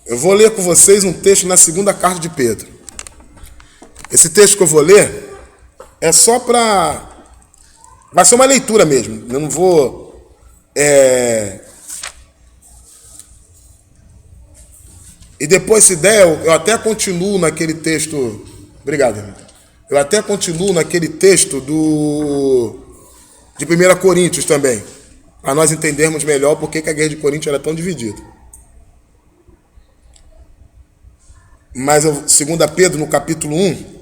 Eu vou ler com vocês um texto na segunda carta de Pedro. Esse texto que eu vou ler é só para... Vai ser uma leitura mesmo. Eu não vou... E depois, se der, eu até continuo naquele texto... Obrigado, irmão. Eu até continuo naquele texto de 1 Coríntios também, para nós entendermos melhor por que a guerra de Coríntios era tão dividida. Mas 2 Pedro, no capítulo 1,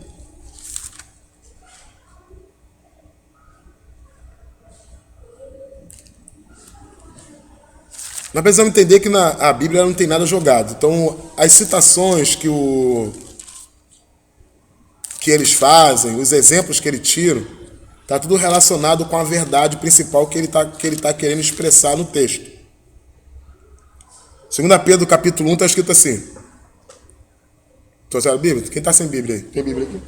nós precisamos entender que a Bíblia não tem nada jogado. Então, as citações que eles fazem, os exemplos que eles tiram, está tudo relacionado com a verdade principal que ele tá querendo expressar no texto. 2 Pedro, capítulo 1, está escrito assim. Trouxeram a Bíblia? Quem está sem Bíblia aí? Tem Bíblia aqui?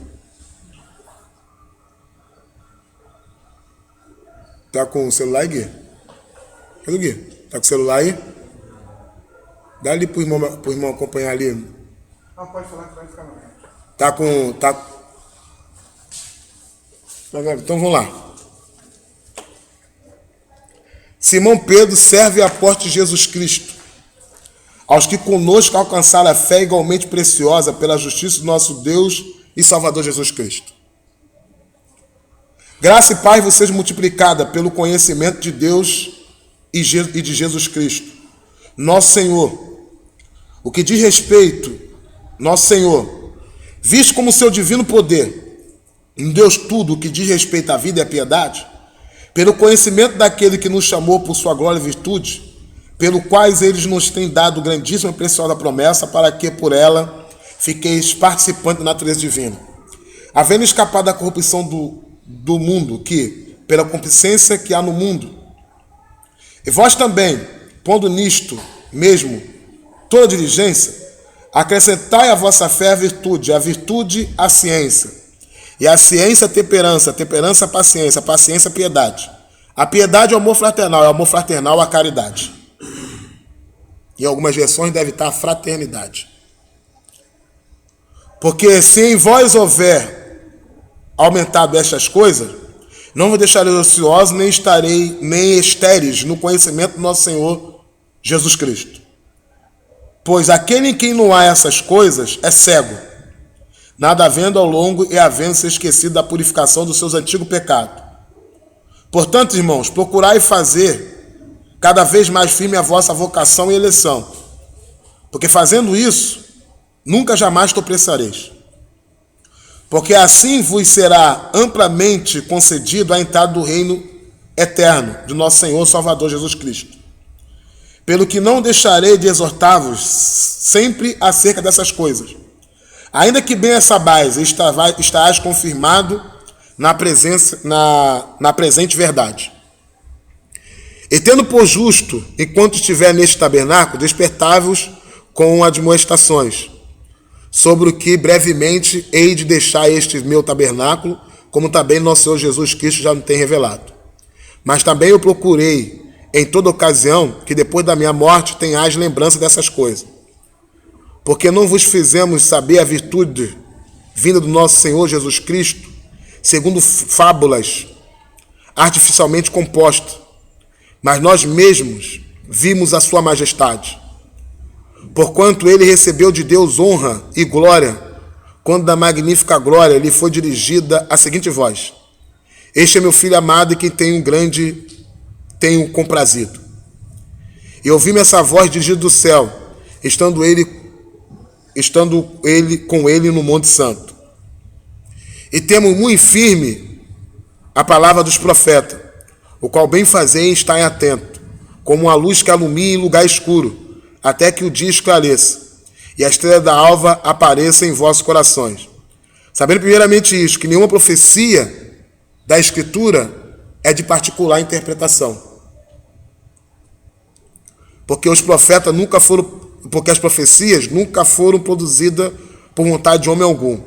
Tá com o celular aí, Gui? Cadê o Gui? Tá com o celular aí? Dá ali pro irmão acompanhar ali. Não, pode falar que vai ficar melhor. Tá com... Então vamos lá. Simão Pedro, servo e apóstolo de Jesus Cristo, aos que conosco alcançaram a fé igualmente preciosa pela justiça do nosso Deus e Salvador Jesus Cristo. Graça e paz vos seja multiplicada pelo conhecimento de Deus e de Jesus Cristo, nosso Senhor. O que diz respeito, nosso Senhor, visto como seu divino poder, em Deus tudo o que diz respeito à vida e à piedade, pelo conhecimento daquele que nos chamou por sua glória e virtude, pelo quais eles nos têm dado grandíssima e preciosa promessa, para que por ela fiqueis participantes da natureza divina, havendo escapado da corrupção do mundo, que, pela concupiscência que há no mundo, e vós também, pondo nisto mesmo toda diligência, acrescentai à vossa fé a virtude a ciência, e a ciência a temperança, a temperança a paciência, a paciência a piedade, a piedade ao amor fraternal, e ao amor fraternal a caridade. Em algumas versões deve estar a fraternidade. Porque se em vós houver aumentado estas coisas, não vos deixarei ociosos, nem estéreis no conhecimento do nosso Senhor Jesus Cristo. Pois aquele em quem não há essas coisas é cego, nada havendo ao longo e havendo se esquecido da purificação dos seus antigos pecados. Portanto, irmãos, procurai fazer cada vez mais firme a vossa vocação e eleição, porque fazendo isso, nunca jamais tropeçareis. Porque assim vos será amplamente concedido a entrada do reino eterno de nosso Senhor Salvador Jesus Cristo. Pelo que não deixarei de exortar-vos sempre acerca dessas coisas, ainda que bem a sabais, estarás confirmado na presente verdade. E tendo por justo, enquanto estiver neste tabernáculo, despertai-vos com admoestações, sobre o que brevemente hei de deixar este meu tabernáculo, como também nosso Senhor Jesus Cristo já me tem revelado. Mas também eu procurei, em toda ocasião, que depois da minha morte tenhais lembrança dessas coisas. Porque não vos fizemos saber a virtude vinda do nosso Senhor Jesus Cristo, segundo fábulas artificialmente compostas, mas nós mesmos vimos a sua majestade. Porquanto ele recebeu de Deus honra e glória, quando da magnífica glória lhe foi dirigida a seguinte voz: este é meu filho amado, e quem tenho comprazido. E ouvi-me essa voz dirigida do céu, estando ele com ele no Monte Santo. E temos muito firme a palavra dos profetas, o qual bem fazei estar atento, como uma luz que alumia em lugar escuro, até que o dia esclareça, e a estrela da alva apareça em vossos corações. Sabendo primeiramente isto, que nenhuma profecia da Escritura é de particular interpretação. Porque as profecias nunca foram produzidas por vontade de homem algum,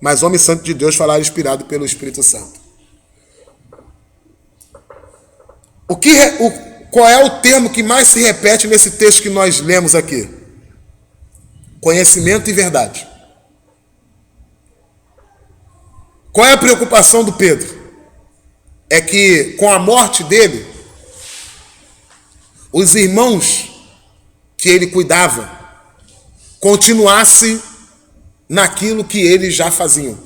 mas homem santo de Deus falar inspirado pelo Espírito Santo. Qual é o termo que mais se repete nesse texto que nós lemos aqui? Conhecimento e verdade. Qual é a preocupação do Pedro? É que com a morte dele, os irmãos que ele cuidava continuassem naquilo que eles já faziam.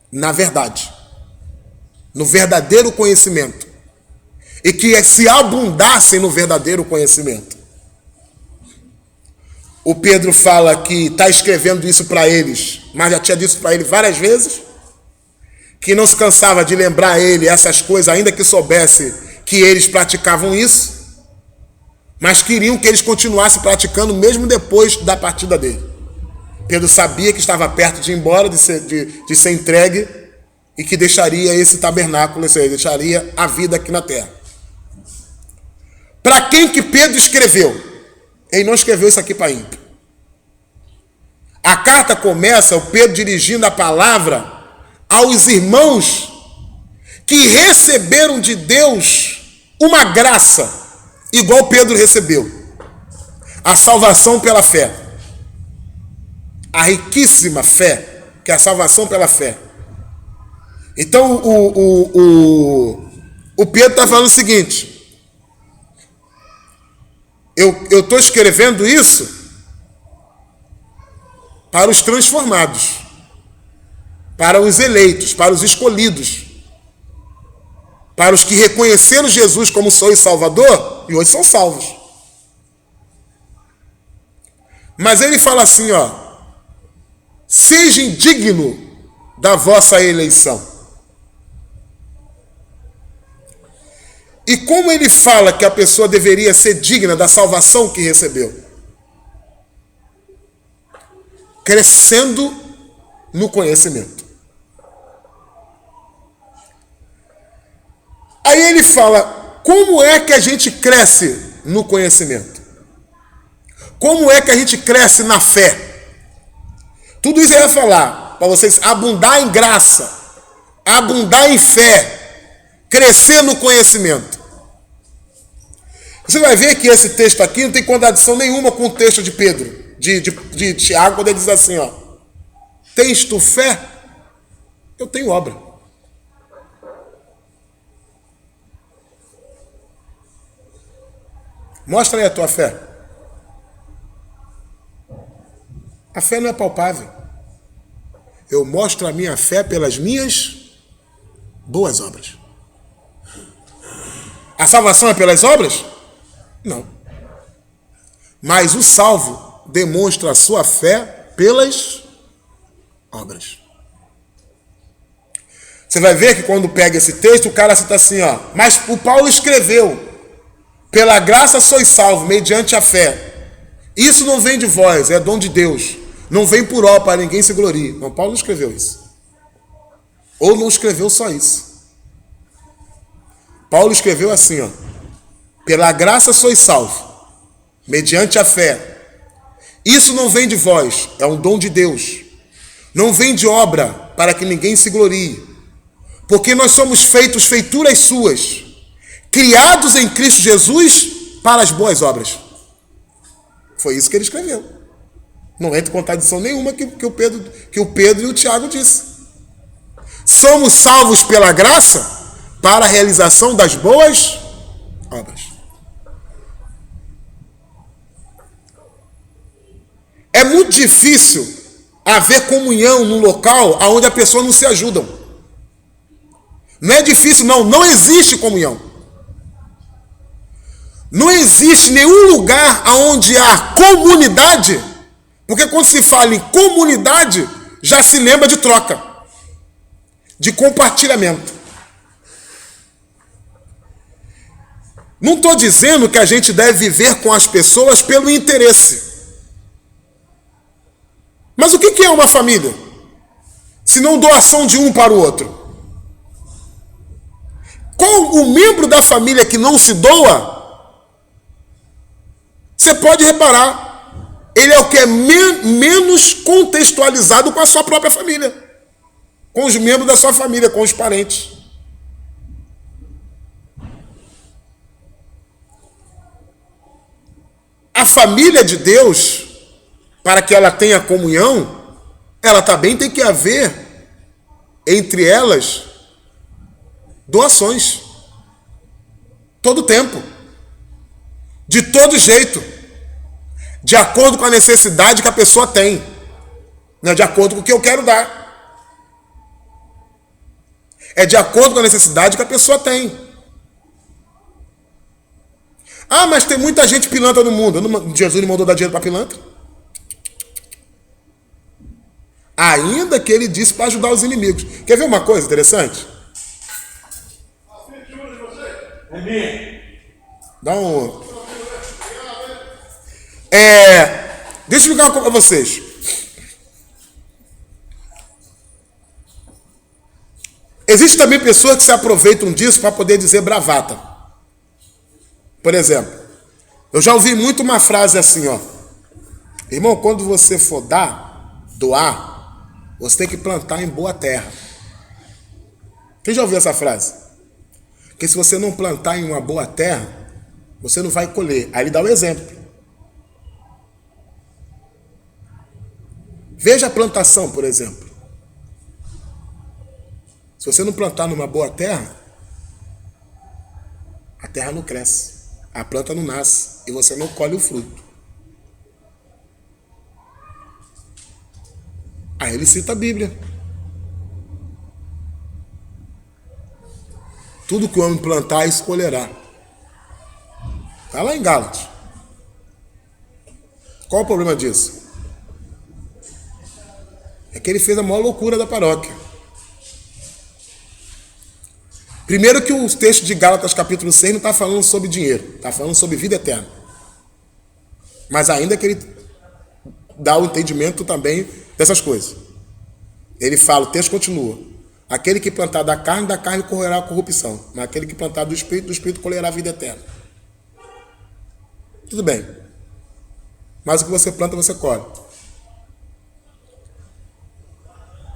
Na verdade. No verdadeiro conhecimento. E que se abundassem no verdadeiro conhecimento. O Pedro fala que está escrevendo isso para eles, mas já tinha dito para ele várias vezes, que não se cansava de lembrar a ele essas coisas, ainda que soubesse que eles praticavam isso, mas queriam que eles continuassem praticando mesmo depois da partida dele. Pedro sabia que estava perto de ir embora, de ser entregue, e que deixaria esse tabernáculo, deixaria a vida aqui na terra. Para quem que Pedro escreveu? Ele não escreveu isso aqui para ímpio. A carta começa, o Pedro dirigindo a palavra aos irmãos que receberam de Deus uma graça, igual Pedro recebeu. A salvação pela fé. A riquíssima fé, que é a salvação pela fé. Então, o Pedro está falando o seguinte: eu estou escrevendo isso para os transformados, para os eleitos, para os escolhidos, para os que reconheceram Jesus como Senhor e Salvador e hoje são salvos. Mas ele fala assim, ó: seja indigno da vossa eleição. E como ele fala que a pessoa deveria ser digna da salvação que recebeu? Crescendo no conhecimento. Aí ele fala, como é que a gente cresce no conhecimento? Como é que a gente cresce na fé? Tudo isso ele vai falar para vocês: abundar em graça, abundar em fé, crescer no conhecimento. Você vai ver que esse texto aqui não tem contradição nenhuma com o texto de Pedro, de Tiago, quando ele diz assim, ó: tens tu fé? Eu tenho obra. Mostra aí a tua fé. A fé não é palpável. Eu mostro a minha fé pelas minhas boas obras. A salvação é pelas obras? Não. Mas o salvo demonstra a sua fé pelas obras. Você vai ver que quando pega esse texto, o cara cita assim, ó: mas o Paulo escreveu: pela graça sois salvos, mediante a fé. Isso não vem de vós, é dom de Deus. Não vem por obra para ninguém se glorie. Não, Paulo não escreveu isso. Ou não escreveu só isso. Paulo escreveu assim, ó: pela graça sois salvos, mediante a fé. Isso não vem de vós, é um dom de Deus. Não vem de obra para que ninguém se glorie. Porque nós somos feitos feituras suas, criados em Cristo Jesus para as boas obras. Foi isso que ele escreveu. Não entra em contradição nenhuma que o Pedro e o Tiago disse. Somos salvos pela graça para a realização das boas obras. É muito difícil haver comunhão num local onde as pessoas não se ajudam. Não é difícil, não existe comunhão. Não existe nenhum lugar onde há comunidade, porque quando se fala em comunidade, já se lembra de troca, de compartilhamento. Não estou dizendo que a gente deve viver com as pessoas pelo interesse. Mas o que é uma família? Se não doação de um para o outro. Qual o membro da família que não se doa? Você pode reparar, ele é o que é menos contextualizado com a sua própria família, com os membros da sua família, com os parentes. A família de Deus, para que ela tenha comunhão, ela também tem que haver, entre elas, doações. Todo tempo. De todo jeito. De acordo com a necessidade que a pessoa tem. Não é de acordo com o que eu quero dar. É de acordo com a necessidade que a pessoa tem. Ah, mas tem muita gente pilantra no mundo. Jesus não mandou dar dinheiro para pilantra? Ainda que ele disse para ajudar os inimigos. Quer ver uma coisa interessante? Dá um... Deixa eu explicar uma coisa para vocês. Existem também pessoas que se aproveitam disso para poder dizer bravata. Por exemplo, eu já ouvi muito uma frase assim, ó. Irmão, quando você for doar, você tem que plantar em boa terra. Quem já ouviu essa frase? Porque se você não plantar em uma boa terra, você não vai colher. Aí ele dá um exemplo. Veja a plantação, por exemplo. Se você não plantar numa boa terra, a terra não cresce. A planta não nasce e você não colhe o fruto. Aí ele cita a Bíblia. Tudo que o homem plantar, escolherá. Está lá em Gálatas. Qual o problema disso? É que ele fez a maior loucura da paróquia. Primeiro que o texto de Gálatas capítulo 6 não está falando sobre dinheiro, está falando sobre vida eterna. Mas ainda que ele dá o entendimento também dessas coisas. Ele fala, o texto continua. Aquele que plantar da carne correrá a corrupção. Mas aquele que plantar do Espírito colherá a vida eterna. Tudo bem. Mas o que você planta, você colhe.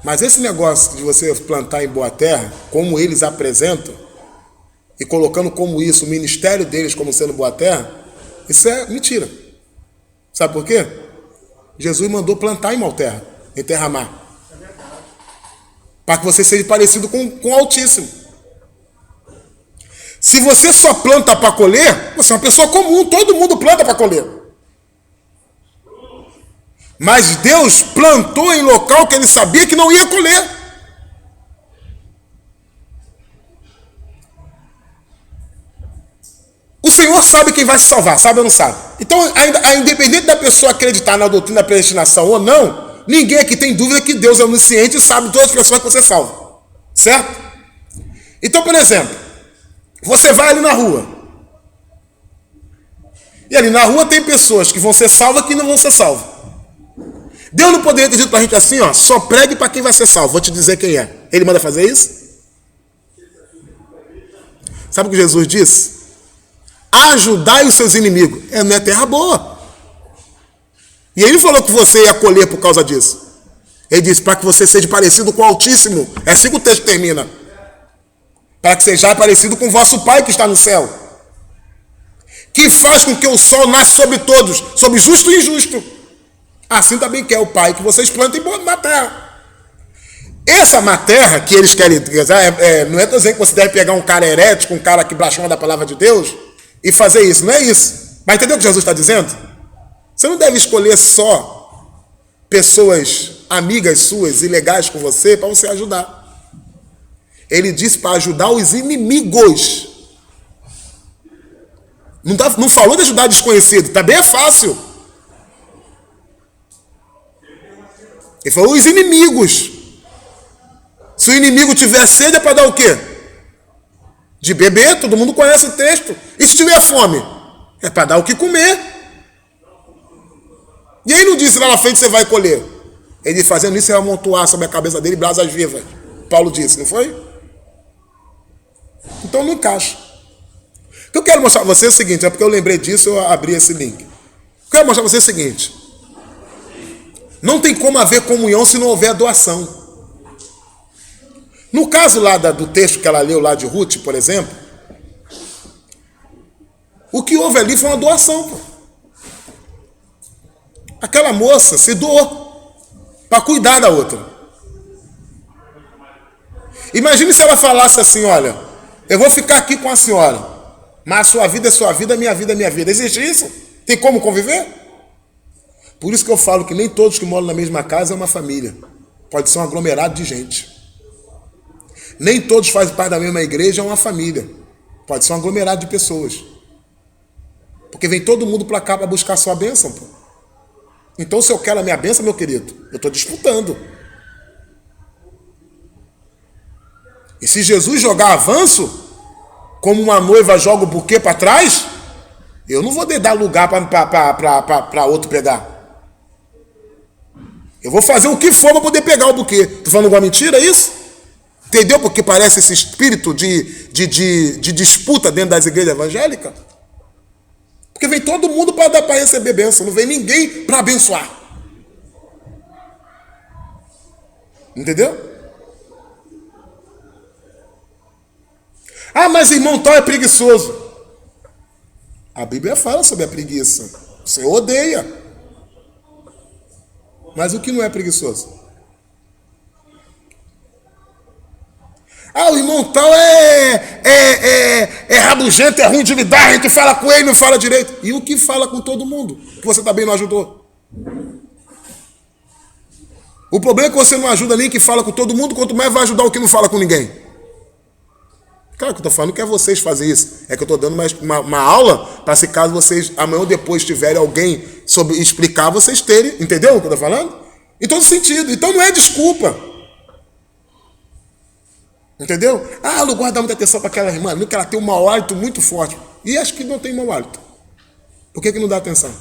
Mas esse negócio de você plantar em boa terra, como eles apresentam, e colocando como isso o ministério deles como sendo boa terra, isso é mentira. Sabe por quê? Jesus mandou plantar em mal terra, em terra má. Para que você seja parecido com o Altíssimo. Se você só planta para colher, você é uma pessoa comum, todo mundo planta para colher. Mas Deus plantou em local que ele sabia que não ia colher. O Senhor sabe quem vai se salvar, sabe ou não sabe? Então, independente da pessoa acreditar na doutrina da predestinação ou não, ninguém aqui tem dúvida que Deus é onisciente e sabe todas as pessoas que você salva. Certo? Então, por exemplo, você vai ali na rua. E ali na rua tem pessoas que vão ser salvas e que não vão ser salvas. Deus não poderia ter dito para a gente assim, ó, só pregue para quem vai ser salvo. Vou te dizer quem é. Ele manda fazer isso? Sabe o que Jesus disse? Ajudai os seus inimigos. Não é terra boa. E ele falou que você ia colher por causa disso. Ele disse, para que você seja parecido com o Altíssimo. É assim que o texto termina. Para que seja parecido com o vosso Pai que está no céu. Que faz com que o sol nasça sobre todos, sobre justo e injusto. Assim também quer o Pai que vocês plantem na terra. Essa má terra que eles querem... não é dizer que você deve pegar um cara herético, um cara que blasfema da palavra de Deus, e fazer isso. Não é isso. Mas entendeu o que Jesus está dizendo? Você não deve escolher só pessoas amigas suas e legais com você para você ajudar. Ele disse para ajudar os inimigos. Não falou de ajudar desconhecido. Também é fácil. Ele falou os inimigos. Se o inimigo tiver sede, é para dar o quê? De beber, todo mundo conhece o texto. E se tiver fome? É para dar o que comer. E aí não disse lá na frente você vai colher. Ele fazendo isso, você vai amontoar sobre a cabeça dele brasas vivas. Paulo disse, não foi? Então não encaixa. O que eu quero mostrar para você é o seguinte, é porque eu lembrei disso, eu abri esse link. Eu quero mostrar para você o seguinte. Não tem como haver comunhão se não houver doação. No caso lá do texto que ela leu lá de Ruth, por exemplo, o que houve ali foi uma doação. Pô. Aquela moça se doou para cuidar da outra. Imagine se ela falasse assim, olha, eu vou ficar aqui com a senhora, mas a sua vida é sua vida, a minha vida é minha vida. Existe isso? Tem como conviver? Por isso que eu falo que nem todos que moram na mesma casa é uma família. Pode ser um aglomerado de gente. Nem todos fazem parte da mesma igreja é uma família. Pode ser um aglomerado de pessoas. Porque vem todo mundo para cá para buscar a sua bênção, pô. Então, se eu quero a minha bênção, meu querido, eu estou disputando. E se Jesus jogar avanço, como uma noiva joga o buquê para trás, eu não vou dar lugar para outro pegar. Eu vou fazer o que for para poder pegar o buquê. Tô falando alguma mentira, é isso? Entendeu? Porque parece esse espírito de disputa dentro das igrejas evangélicas. Porque vem todo mundo para receber bênção, não vem ninguém para abençoar. Entendeu? Ah, mas irmão tal é preguiçoso. A Bíblia fala sobre a preguiça. Você odeia. Mas o que não é preguiçoso? Ah, o irmão tal é rabugento, é ruim de lidar, a gente fala com ele, não fala direito. E o que fala com todo mundo? Que você também não ajudou. O problema é que você não ajuda nem que fala com todo mundo, quanto mais vai ajudar o que não fala com ninguém. Claro que eu estou falando que é vocês fazer isso. É que eu estou dando uma aula para se caso vocês amanhã ou depois tiverem alguém sobre explicar, vocês terem. Entendeu o que eu estou falando? Em todo sentido. Então não é desculpa. Entendeu? Ah, não guarda muita atenção para aquela irmã, não que ela tem um mau hálito muito forte. E acho que não tem mau hálito. Por que não dá atenção?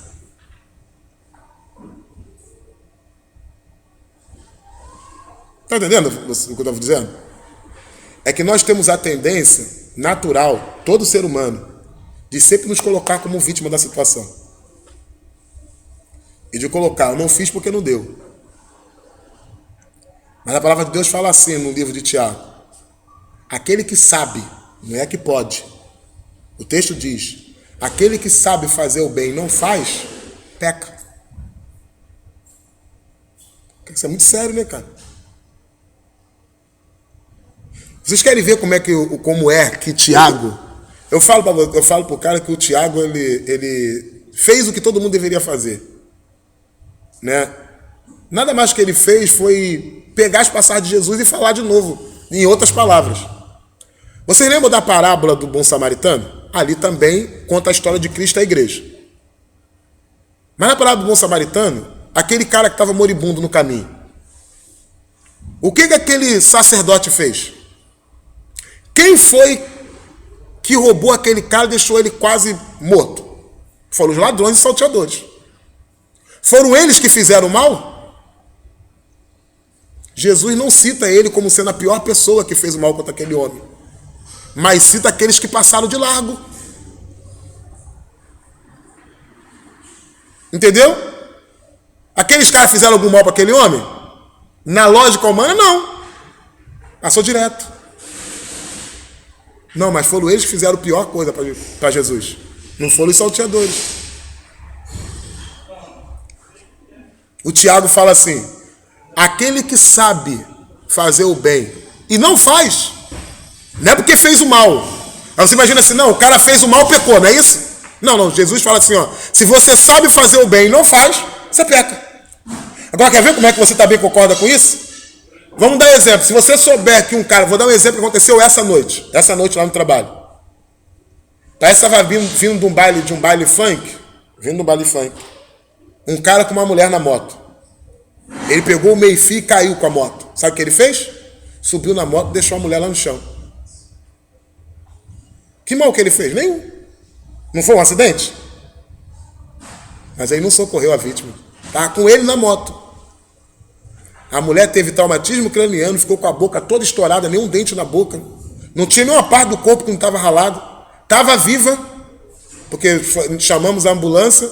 Está entendendo o que eu estou dizendo? É que nós temos a tendência natural, todo ser humano, de sempre nos colocar como vítima da situação. E de colocar, eu não fiz porque não deu. Mas a palavra de Deus fala assim no livro de Tiago. Aquele que sabe, não é que pode. O texto diz, aquele que sabe fazer o bem e não faz, peca. Isso é muito sério, né, cara? Vocês querem ver como é que Tiago... Eu falo para o cara que o Tiago ele fez o que todo mundo deveria fazer. Né? Nada mais que ele fez foi pegar as passagens de Jesus e falar de novo, em outras palavras. Vocês lembram da parábola do bom samaritano? Ali também conta a história de Cristo e a igreja. Mas na parábola do bom samaritano, aquele cara que estava moribundo no caminho, o que aquele sacerdote fez? Quem foi que roubou aquele cara e deixou ele quase morto? Foram os ladrões e salteadores. Foram eles que fizeram mal? Jesus não cita ele como sendo a pior pessoa que fez o mal contra aquele homem, mas cita aqueles que passaram de largo. Entendeu? Aqueles caras fizeram algum mal para aquele homem? Na lógica humana, não. Passou direto. Não, mas foram eles que fizeram a pior coisa para Jesus. Não foram os salteadores. O Tiago fala assim, aquele que sabe fazer o bem e não faz, não é porque fez o mal. Aí você imagina assim, não, o cara fez o mal, pecou, não é isso? Não, Jesus fala assim, ó, se você sabe fazer o bem e não faz, você peca. Agora, quer ver como é que você também concorda com isso? Vamos dar um exemplo. Se você souber que um cara... Vou dar um exemplo que aconteceu essa noite lá no trabalho. Parece que estava vindo de um baile funk. Um cara com uma mulher na moto. Ele pegou o meio-fio e caiu com a moto. Sabe o que ele fez? Subiu na moto e deixou a mulher lá no chão. Que mal que ele fez? Nenhum. Não foi um acidente? Mas aí não socorreu a vítima. Estava com ele na moto. A mulher teve traumatismo craniano, ficou com a boca toda estourada, nenhum dente na boca. Não tinha nenhuma parte do corpo que não estava ralado. Estava viva, porque chamamos a ambulância.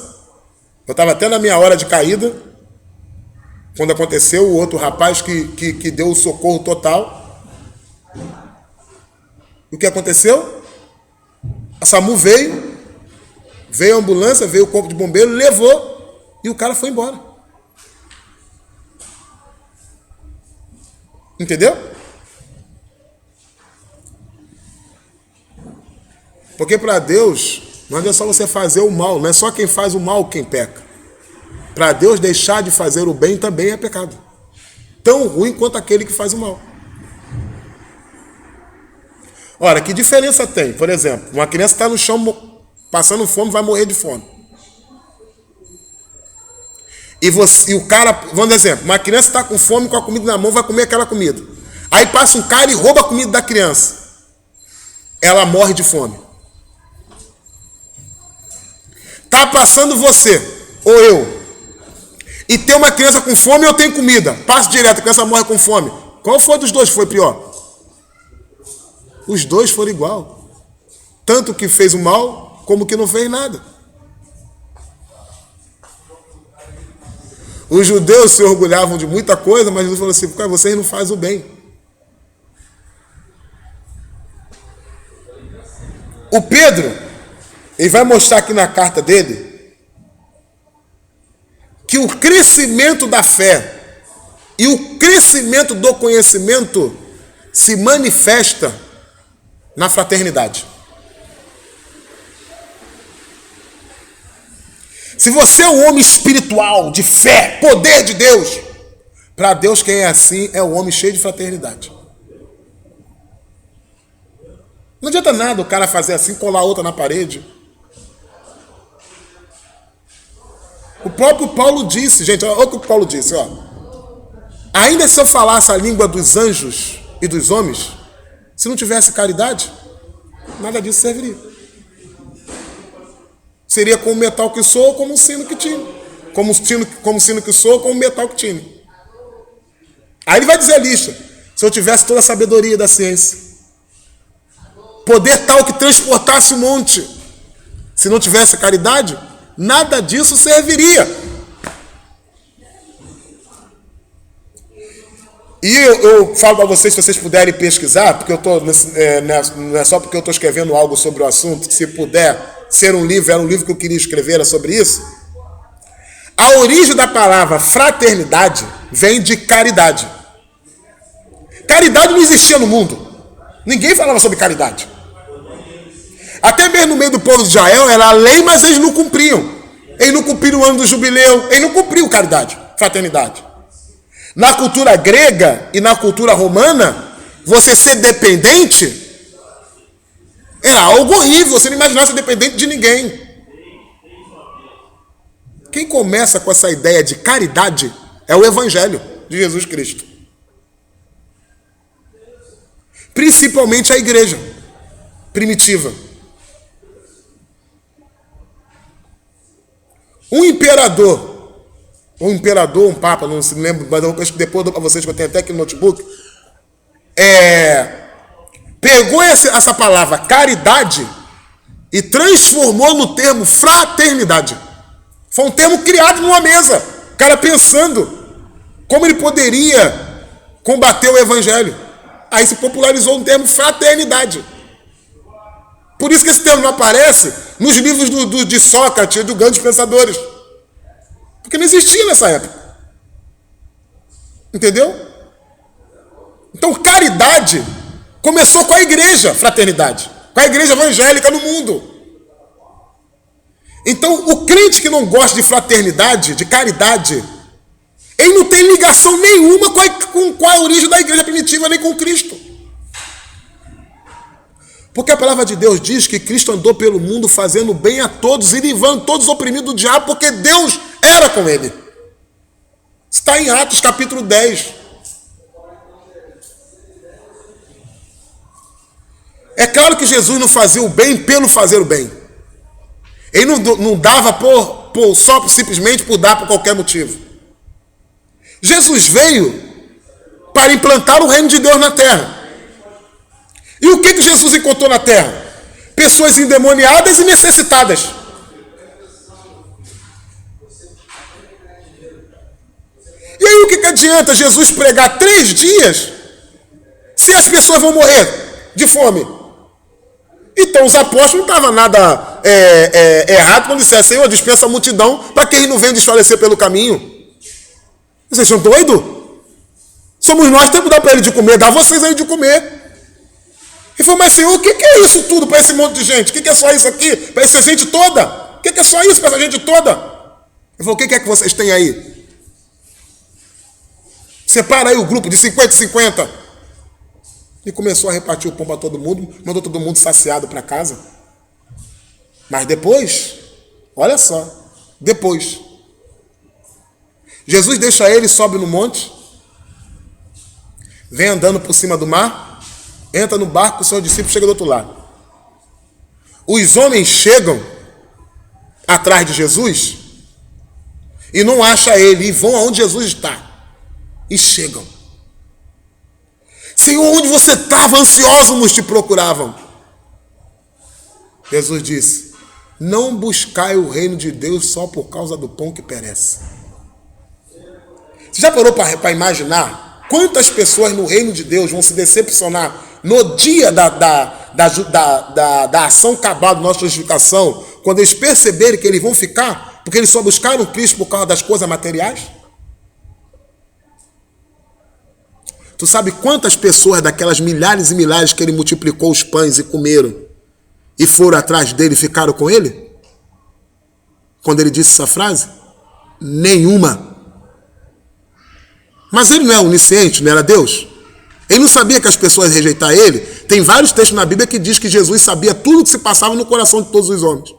Eu estava até na minha hora de caída, quando aconteceu, o outro rapaz que deu o socorro total. O que aconteceu? A SAMU veio a ambulância, veio o corpo de bombeiro, levou, E o cara foi embora. Entendeu? Porque para Deus, não é só você fazer o mal, não é só quem faz o mal quem peca. Para Deus, deixar de fazer o bem também é pecado. Tão ruim quanto aquele que faz o mal. Ora, que diferença tem? Por exemplo, uma criança está no chão passando fome, vai morrer de fome. E o cara, vamos dar exemplo, uma criança está com fome, com a comida na mão, vai comer aquela comida. Aí passa um cara e rouba a comida da criança. Ela morre de fome. Tá passando você, ou eu, e tem uma criança com fome e eu tenho comida. Passa direto, a criança morre com fome. Qual foi dos dois que foi pior? Os dois foram igual. Tanto que fez o mal, como que não fez nada. Os judeus se orgulhavam de muita coisa, mas Jesus falou assim, porque vocês não fazem o bem. O Pedro, ele vai mostrar aqui na carta dele, que o crescimento da fé e o crescimento do conhecimento se manifesta na fraternidade. Se você é um homem espiritual, de fé, poder de Deus, para Deus quem é assim é um homem cheio de fraternidade. Não adianta nada o cara fazer assim, colar outra na parede. O próprio Paulo disse, gente, olha o que o Paulo disse, ó. Ainda se eu falasse a língua dos anjos e dos homens, se não tivesse caridade, nada disso serviria. Seria como o metal que soa, como o sino que tine. Como o sino que soa, como o metal que tine. Aí ele vai dizer a lista. Se eu tivesse toda a sabedoria da ciência, poder tal que transportasse o monte, se não tivesse caridade, nada disso serviria. E eu falo para vocês, se vocês puderem pesquisar, porque eu tô, não é só porque eu estou escrevendo algo sobre o assunto, se puder ser um livro, era um livro que eu queria escrever, era sobre isso. A origem da palavra fraternidade vem de caridade. Caridade não existia no mundo. Ninguém falava sobre caridade. Até mesmo no meio do povo de Israel era a lei, mas eles não cumpriam. Eles não cumpriram o ano do jubileu, eles não cumpriam caridade, fraternidade. Na cultura grega e na cultura romana, você ser dependente era algo horrível, você não imaginava ser dependente de ninguém. Quem começa com essa ideia de caridade é o Evangelho de Jesus Cristo. Principalmente a igreja primitiva. Um papa, não se lembro, mas eu acho que depois eu dou para vocês, que eu tenho até aqui no notebook, pegou essa palavra caridade e transformou no termo fraternidade. Foi um termo criado numa mesa, o cara pensando como ele poderia combater o evangelho. Aí se popularizou o termo fraternidade. Por isso que esse termo não aparece nos livros de Sócrates, dos grandes pensadores. Porque não existia nessa época. Entendeu? Então, caridade começou com a igreja, fraternidade. Com a igreja evangélica no mundo. Então, o crente que não gosta de fraternidade, de caridade, ele não tem ligação nenhuma com a origem da igreja primitiva, nem com Cristo. Porque a palavra de Deus diz que Cristo andou pelo mundo fazendo bem a todos e livrando todos oprimidos do diabo, porque Deus era com ele. Está em Atos capítulo 10. É claro que Jesus não fazia o bem pelo fazer o bem. Ele não dava só simplesmente por dar por qualquer motivo. Jesus veio para implantar o reino de Deus na terra. E o que Jesus encontrou na terra? Pessoas endemoniadas e necessitadas. E aí o que adianta Jesus pregar 3 dias se as pessoas vão morrer de fome? Então os apóstolos não estavam nada errado quando disser, Senhor, dispensa a multidão para que eles não venham desfalecer pelo caminho. Vocês são doidos? Somos nós que temos que dar para ele de comer, dá vocês aí de comer. Ele falou, mas Senhor, o que é isso tudo para esse monte de gente? O que é só isso aqui? Para essa gente toda? O que é só isso para essa gente toda? Ele falou, o que é que vocês têm aí? Separa aí o grupo de 50 e 50. E começou a repartir o pão para todo mundo, mandou todo mundo saciado para casa. Mas depois, olha só, depois, Jesus deixa ele, sobe no monte, vem andando por cima do mar, entra no barco, o seu discípulo chega do outro lado. Os homens chegam atrás de Jesus e não acham ele, e vão aonde Jesus está. E chegam. Senhor, onde você estava? Ansiosos te procuravam. Jesus disse, não buscai o reino de Deus só por causa do pão que perece. Você já parou para imaginar quantas pessoas no reino de Deus vão se decepcionar no dia da ação cabal da nossa justificação, quando eles perceberem que eles vão ficar, porque eles só buscaram Cristo por causa das coisas materiais? Tu sabe quantas pessoas daquelas milhares e milhares que ele multiplicou os pães e comeram e foram atrás dele e ficaram com ele? Quando ele disse essa frase? Nenhuma. Mas ele não é onisciente, não era Deus? Ele não sabia que as pessoas iam rejeitar ele? Tem vários textos na Bíblia que diz que Jesus sabia tudo o que se passava no coração de todos os homens.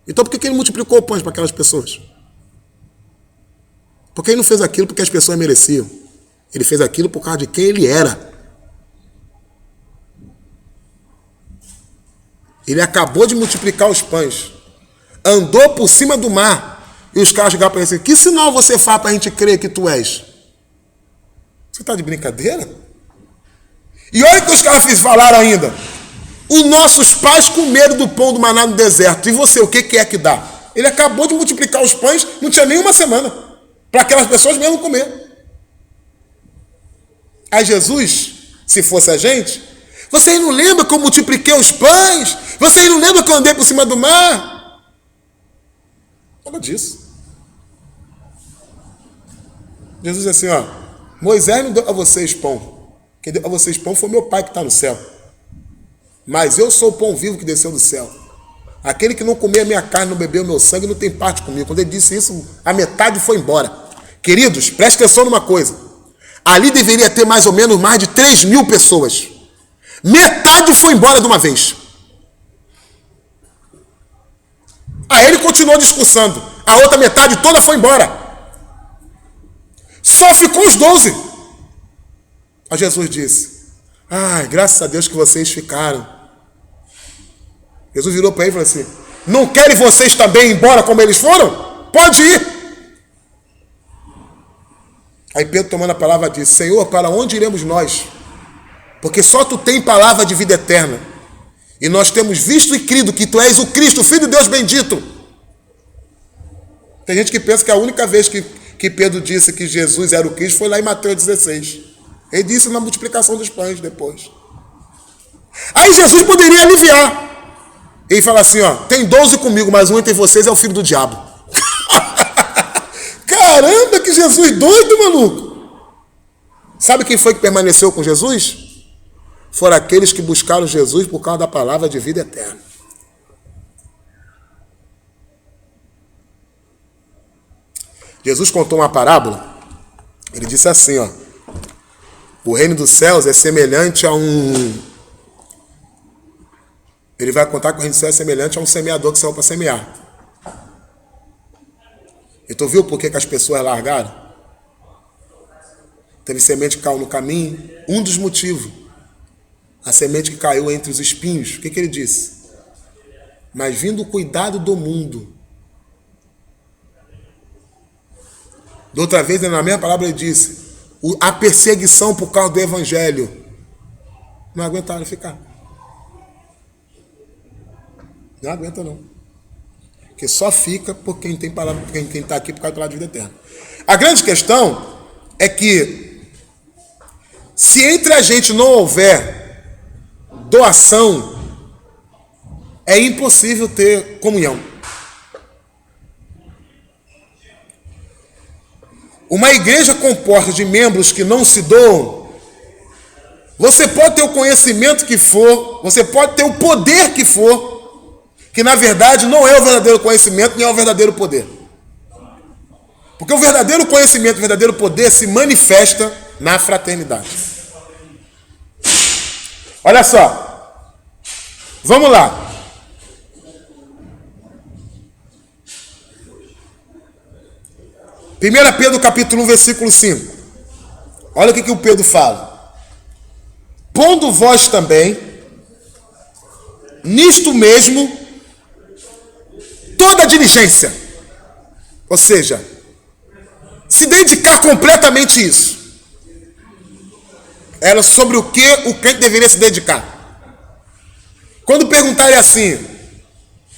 Então por que ele multiplicou pães para aquelas pessoas? Porque ele não fez aquilo porque as pessoas mereciam. Ele fez aquilo por causa de quem ele era. Ele acabou de multiplicar os pães. Andou por cima do mar. E os caras chegaram para ele assim, que sinal você faz para a gente crer que tu és? Você está de brincadeira? E olha o que os caras falaram ainda. Os nossos pais comeram do pão do maná no deserto. E você, o que é que dá? Ele acabou de multiplicar os pães, não tinha nem uma semana. Para aquelas pessoas mesmo comer. Aí Jesus, se fosse a gente, vocês não lembram que eu multipliquei os pães? Vocês não lembram que eu andei por cima do mar? Fala disso. Jesus disse assim, Moisés não deu a vocês pão. Quem deu a vocês pão foi meu Pai que está no céu. Mas eu sou o pão vivo que desceu do céu. Aquele que não comer a minha carne, não beber o meu sangue, não tem parte comigo. Quando ele disse isso, a metade foi embora. Queridos, preste atenção numa coisa. Ali deveria ter mais ou menos mais de 3.000 pessoas. Metade foi embora de uma vez. Aí ele continuou discursando. A outra metade toda foi embora. Só ficou os 12. Aí Jesus disse, graças a Deus que vocês ficaram. Jesus virou para ele e falou assim, não querem vocês também ir embora como eles foram? Pode ir. Aí Pedro, tomando a palavra, disse, Senhor, para onde iremos nós? Porque só tu tem palavra de vida eterna. E nós temos visto e crido que tu és o Cristo, o Filho de Deus bendito. Tem gente que pensa que a única vez que Pedro disse que Jesus era o Cristo foi lá em Mateus 16. Ele disse na multiplicação dos pães depois. Aí Jesus poderia aliviar. Ele fala assim, tem 12 comigo, mas um entre vocês é o filho do diabo. Caramba, que Jesus doido, maluco. Sabe quem foi que permaneceu com Jesus? Foram aqueles que buscaram Jesus por causa da palavra de vida eterna. Jesus contou uma parábola. Ele disse assim, o reino dos céus é semelhante a Ele vai contar que o reino dos céus é semelhante a um semeador que saiu para semear. E tu viu por que as pessoas largaram? Teve semente que caiu no caminho. Um dos motivos. A semente que caiu entre os espinhos. O que ele disse? Mas vindo o cuidado do mundo. Da outra vez, na mesma palavra, ele disse, a perseguição por causa do evangelho. Não aguentaram ficar. Não aguenta não. Que só fica por quem tem palavra, quem está aqui por causa da palavra de vida eterna. A grande questão é que se entre a gente não houver doação, é impossível ter comunhão. Uma igreja composta de membros que não se doam, você pode ter o conhecimento que for, você pode ter o poder que for, que na verdade não é o verdadeiro conhecimento, nem é o verdadeiro poder. Porque o verdadeiro conhecimento, o verdadeiro poder se manifesta na fraternidade. Olha só. Vamos lá. 1 Pedro capítulo 1, versículo 5. Olha o que o Pedro fala. Pondo vós também, nisto mesmo, toda a diligência. Ou seja, se dedicar completamente a isso. Era sobre o que o crente deveria se dedicar. Quando perguntarem assim,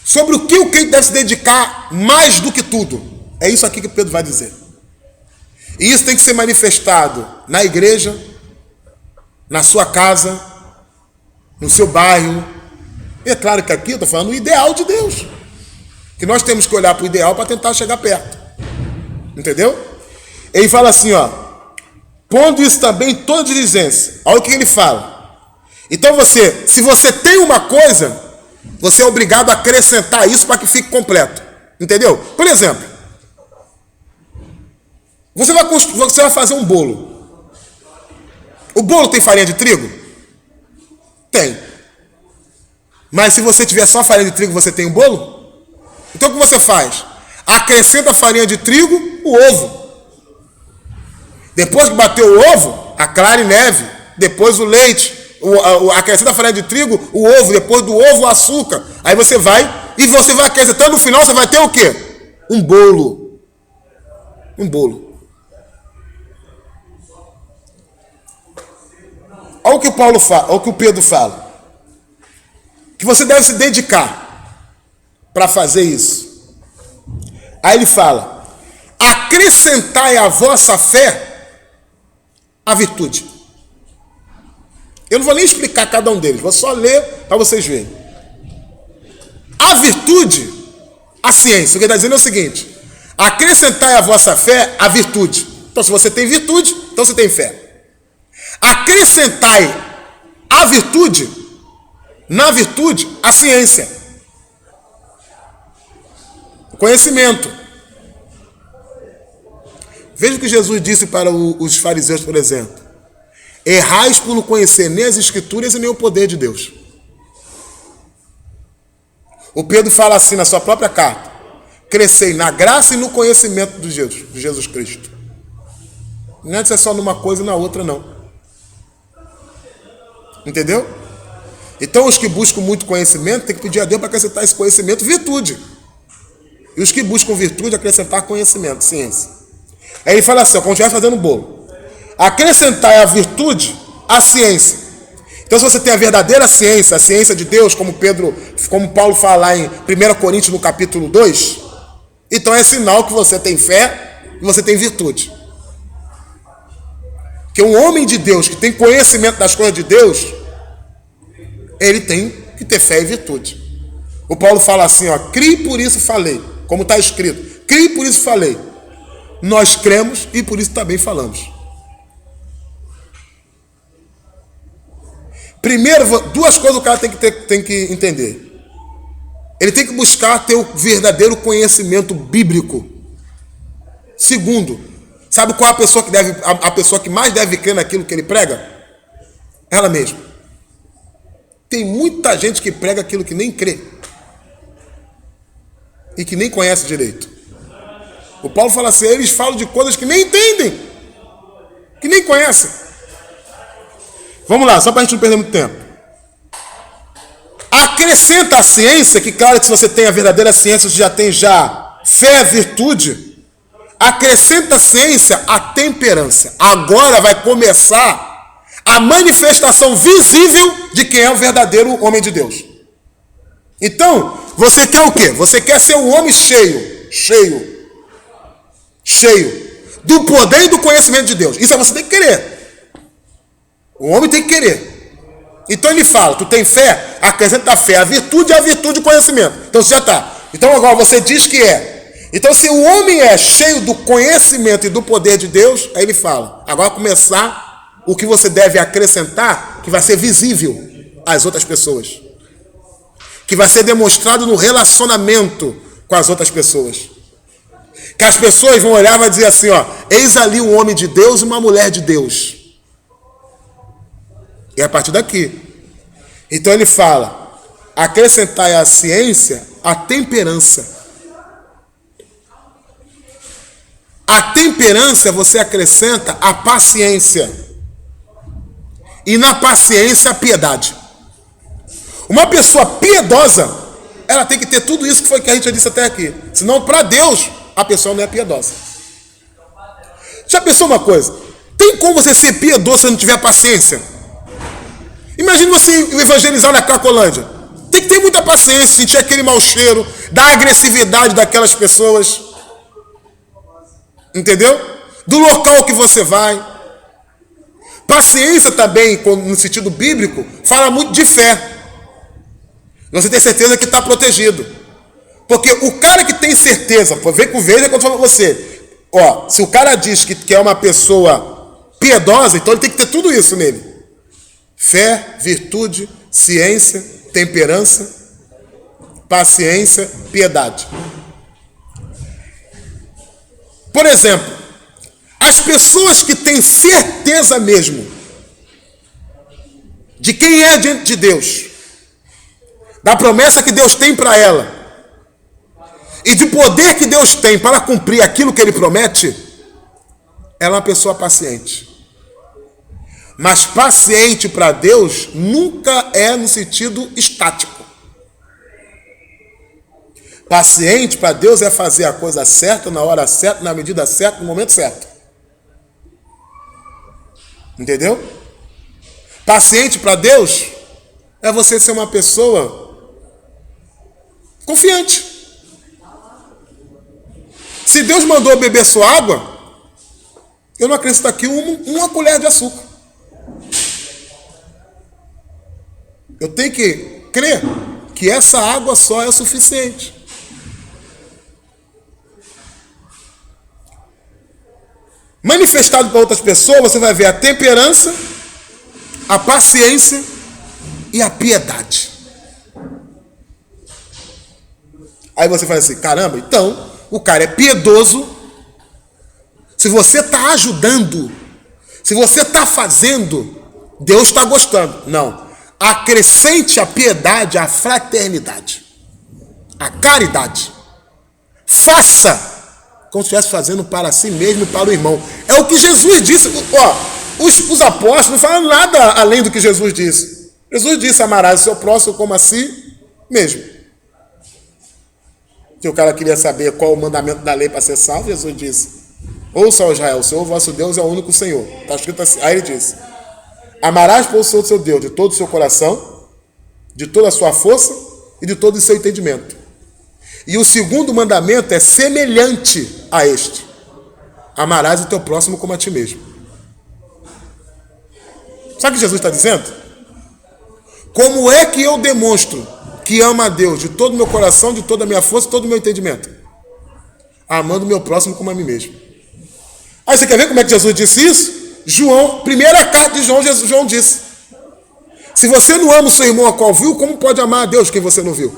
sobre o que o crente deve se dedicar mais do que tudo, é isso aqui que Pedro vai dizer. E isso tem que ser manifestado na igreja, na sua casa, no seu bairro. E é claro que aqui eu estou falando o ideal de Deus. Que nós temos que olhar para o ideal para tentar chegar perto. Entendeu? Ele fala assim, ó. Pondo isso também em toda diligência. Olha o que ele fala. Então se você tem uma coisa, você é obrigado a acrescentar isso para que fique completo. Entendeu? Por exemplo, você vai fazer um bolo. O bolo tem farinha de trigo? Tem. Mas se você tiver só farinha de trigo, você tem um bolo? Então o que você faz? Acrescenta a farinha de trigo, o ovo. Depois que bateu o ovo, a clara e neve. Depois o leite. Acrescenta a farinha de trigo, o ovo. Depois do ovo, o açúcar. Aí você vai acrescentando. No final você vai ter o quê? Um bolo. Um bolo. Olha o que o Paulo fala, olha o que o Pedro fala. Que você deve se dedicar para fazer isso. Aí ele fala: acrescentai à vossa fé a virtude. Eu não vou nem explicar cada um deles, vou só ler para vocês verem. A virtude, a ciência, o que ele está dizendo é o seguinte: acrescentai à vossa fé a virtude. Então, se você tem virtude, então você tem fé. Acrescentai a virtude, na virtude, a ciência, o conhecimento. Veja o que Jesus disse para os fariseus, por exemplo: errais por não conhecer nem as Escrituras e nem o poder de Deus. O Pedro fala assim na sua própria carta: crescei na graça e no conhecimento de Jesus Cristo. Não é só numa coisa e na outra, não. Entendeu? Então os que buscam muito conhecimento tem que pedir a Deus para acrescentar esse conhecimento virtude. E os que buscam virtude acrescentar conhecimento, ciência. Aí ele fala assim, como estiver fazendo bolo: acrescentar a virtude a ciência. Então se você tem a verdadeira ciência, a ciência de Deus, como Paulo fala lá em 1 Coríntios no capítulo 2, então é sinal que você tem fé e você tem virtude. Que um homem de Deus que tem conhecimento das coisas de Deus, ele tem que ter fé e virtude. O Paulo fala assim, ó: criei por isso falei, como está escrito, criei por isso falei. Nós cremos e por isso também falamos. Primeiro, duas coisas o cara tem que entender. Ele tem que buscar ter o verdadeiro conhecimento bíblico. Segundo, sabe qual é a pessoa que mais deve crer naquilo que ele prega? Ela mesma. Tem muita gente que prega aquilo que nem crê. E que nem conhece direito. O Paulo fala assim, eles falam de coisas que nem entendem. Que nem conhecem. Vamos lá, só para a gente não perder muito tempo. Acrescenta a ciência, que claro que se você tem a verdadeira ciência, você já tem fé, virtude. Acrescenta a ciência a temperança. Agora vai começar a manifestação visível de quem é o verdadeiro homem de Deus. Então, você quer o quê? Você quer ser um homem cheio do poder e do conhecimento de Deus. Isso você tem que querer. O homem tem que querer. Então ele fala, tu tem fé? Acrescenta a fé, a virtude e a virtude do conhecimento. Então você já está. Então agora você diz que é. Então se o homem é cheio do conhecimento e do poder de Deus, aí ele fala, agora começar o que você deve acrescentar, que vai ser visível às outras pessoas. Que vai ser demonstrado no relacionamento com as outras pessoas. Que as pessoas vão olhar e vão dizer assim, ó, eis ali um homem de Deus e uma mulher de Deus. E a partir daqui. Então ele fala, acrescentar à ciência a temperança. A temperança você acrescenta a paciência. E na paciência a piedade. Uma pessoa piedosa, ela tem que ter tudo isso que foi que a gente já disse até aqui. Senão, para Deus, a pessoa não é piedosa. Já pensou uma coisa? Tem como você ser piedoso se não tiver paciência? Imagine você evangelizar na Cracolândia. Tem que ter muita paciência, sentir aquele mau cheiro, da agressividade daquelas pessoas. Entendeu? Do local que você vai. Paciência também, no sentido bíblico, fala muito de fé. Você tem certeza que está protegido. Porque o cara que tem certeza, veja quando fala para você, ó, se o cara diz que é uma pessoa piedosa, então ele tem que ter tudo isso nele. Fé, virtude, ciência, temperança, paciência, piedade. Por exemplo, as pessoas que têm certeza mesmo de quem é diante de Deus, da promessa que Deus tem para ela, e de poder que Deus tem para cumprir aquilo que Ele promete, ela é uma pessoa paciente. Mas paciente para Deus nunca é no sentido estático. Paciente para Deus é fazer a coisa certa, na hora certa, na medida certa, no momento certo. Entendeu? Paciente para Deus é você ser uma pessoa confiante. Se Deus mandou beber sua água, eu não acrescento aqui uma colher de açúcar. Eu tenho que crer que essa água só é o suficiente. Manifestado para outras pessoas, você vai ver a temperança, a paciência e a piedade. Aí você fala assim, caramba, então o cara é piedoso. Se você está ajudando, se você está fazendo, Deus está gostando. Não. Acrescente a piedade, a fraternidade, a caridade. Faça como se estivesse fazendo para si mesmo e para o irmão. É o que Jesus disse. Ó, os apóstolos não falam nada além do que Jesus disse. Jesus disse, amarás o seu próximo como a si mesmo. Que o cara queria saber qual o mandamento da lei para ser salvo, Jesus disse, ouça, ó Israel, o Senhor vosso Deus é o único Senhor. Está escrito assim. Aí ele disse, amarás por o Senhor seu Deus de todo o seu coração, de toda a sua força e de todo o seu entendimento. E o segundo mandamento é semelhante a este. Amarás o teu próximo como a ti mesmo. Sabe o que Jesus está dizendo? Como é que eu demonstro que amo a Deus de todo o meu coração, de toda a minha força, de todo o meu entendimento? Amando o meu próximo como a mim mesmo. Aí você quer ver como é que Jesus disse isso? João, primeira carta de João, João disse, se você não ama o seu irmão a qual viu, como pode amar a Deus quem você não viu?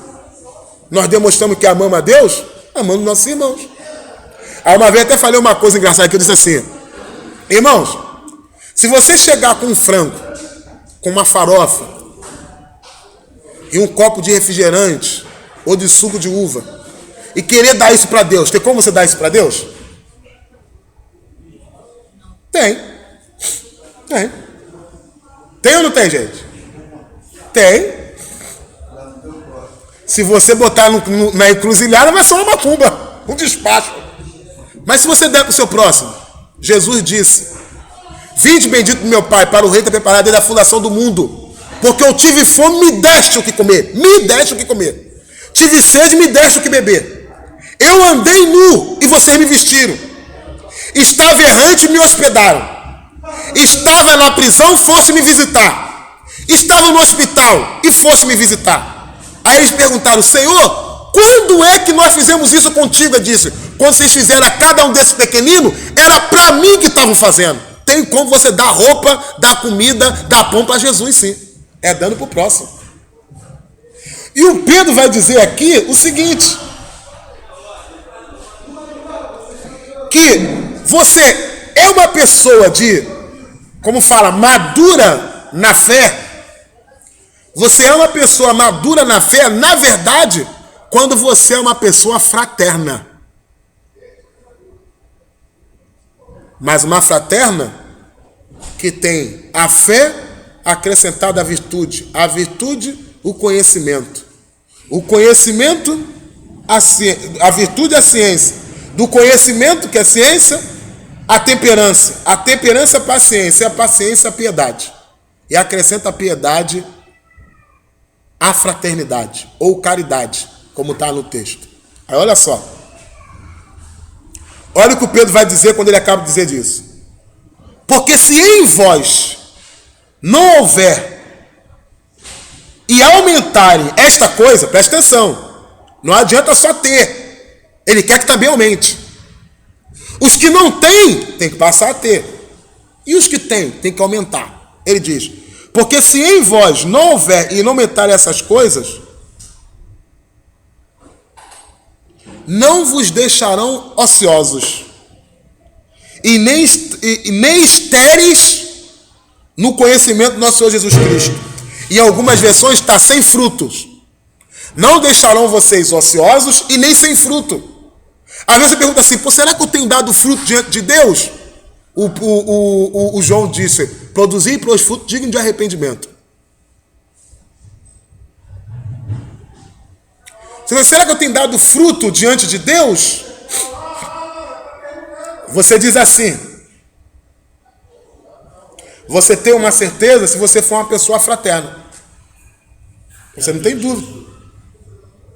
Nós demonstramos que amamos a Deus, amando nossos irmãos. Aí uma vez até falei uma coisa engraçada, que eu disse assim, irmãos, se você chegar com um frango, com uma farofa, e um copo de refrigerante, ou de suco de uva, e querer dar isso para Deus, tem como você dar isso para Deus? Tem. Tem. Tem ou não tem, gente? Tem. Se você botar na encruzilhada, vai ser uma macumba, um despacho. Mas se você der para o seu próximo, Jesus disse, vinde bendito do meu Pai, para o rei que é preparado desde a fundação do mundo, porque eu tive fome, me deste o que comer. Me deste o que comer. Tive sede, me deste o que beber. Eu andei nu e vocês me vestiram. Estava errante e me hospedaram. Estava na prisão, foste me visitar. estava no hospital e foste me visitar. Aí eles perguntaram: Senhor, quando é que nós fizemos isso contigo? Ele disse: quando vocês fizeram a cada um desses pequeninos, era para mim que estavam fazendo. Tem como você dar roupa, dar comida, dar pão para Jesus, sim. É dando para o próximo. E o Pedro vai dizer aqui o seguinte: que você é uma pessoa como fala, madura na fé. Você é uma pessoa madura na fé, na verdade, quando você é uma pessoa fraterna. Mas uma fraterna que tem a fé acrescentada à virtude, a virtude, o conhecimento, a virtude, a ciência, do conhecimento, que é a ciência, a temperança, a paciência, a paciência, a piedade, e acrescenta a piedade a fraternidade, ou caridade, como está no texto. Aí olha só, olha o que o Pedro vai dizer quando ele acaba de dizer disso. Porque se em vós não houver e aumentarem esta coisa, presta atenção, não adianta só ter, ele quer que também aumente. Os que não têm, tem que passar a ter, e os que têm, tem que aumentar. Ele diz: porque se em vós não houver e não aumentarem essas coisas, não vos deixarão ociosos, e nem estéreis no conhecimento do nosso Senhor Jesus Cristo. Em algumas versões está sem frutos. Não deixarão vocês ociosos e nem sem fruto. Às vezes você pergunta assim: pô, será que eu tenho dado fruto diante de Deus? O João disse: produzir e produzir fruto digno de arrependimento. Será que eu tenho dado fruto diante de Deus? Você diz assim: você tem uma certeza se você for uma pessoa fraterna. Você não tem dúvida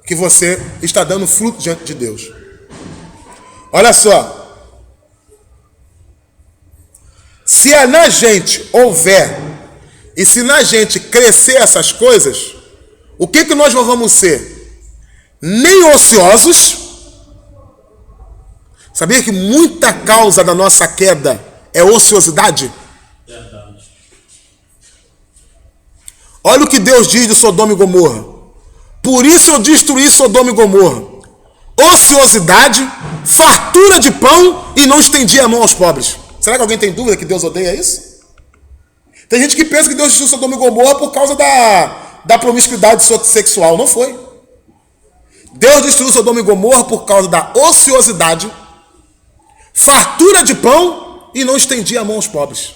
que você está dando fruto diante de Deus. Olha só. Se na gente houver, e se na gente crescer essas coisas, o que nós vamos ser? Nem ociosos. Sabia que muita causa da nossa queda é ociosidade? Verdade. Olha o que Deus diz de Sodoma e Gomorra: por isso eu destruí Sodoma e Gomorra. Ociosidade, fartura de pão e não estendi a mão aos pobres. Será que alguém tem dúvida que Deus odeia isso? Tem gente que pensa que Deus destruiu Sodoma e Gomorra por causa da promiscuidade sexual. Não foi. Deus destruiu Sodoma e Gomorra por causa da ociosidade, fartura de pão e não estendia a mão aos pobres.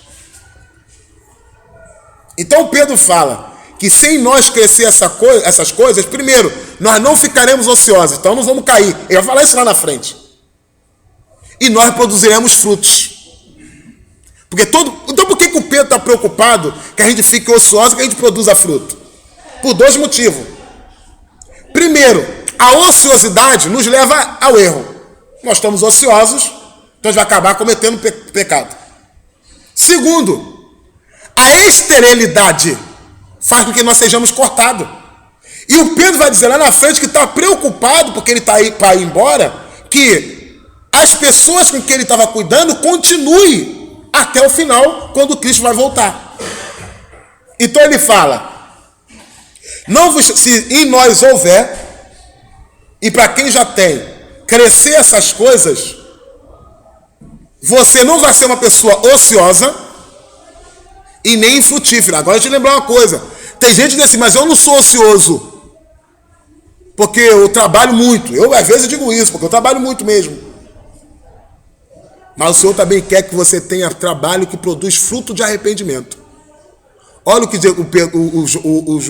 Então Pedro fala que se em nós crescer essas coisas, primeiro, nós não ficaremos ociosos, então não vamos cair. Ele vai falar isso lá na frente. E nós produziremos frutos. Então por que o Pedro está preocupado que a gente fique ocioso e que a gente produza fruto? Por dois motivos. Primeiro, a ociosidade nos leva ao erro. Nós estamos ociosos, então a gente vai acabar cometendo pecado. Segundo, a esterilidade faz com que nós sejamos cortados. E o Pedro vai dizer lá na frente que está preocupado, porque ele está aí para ir embora, que as pessoas com que ele estava cuidando continuem até o final, quando Cristo vai voltar. Então ele fala: se em nós houver, e para quem já tem, crescer essas coisas, você não vai ser uma pessoa ociosa e nem infrutífera. Agora deixa eu lembrar uma coisa: tem gente que diz assim, mas eu não sou ocioso, porque eu trabalho muito. Eu às vezes digo isso, porque eu trabalho muito mesmo. Mas o Senhor também quer que você tenha trabalho que produz fruto de arrependimento. Olha o que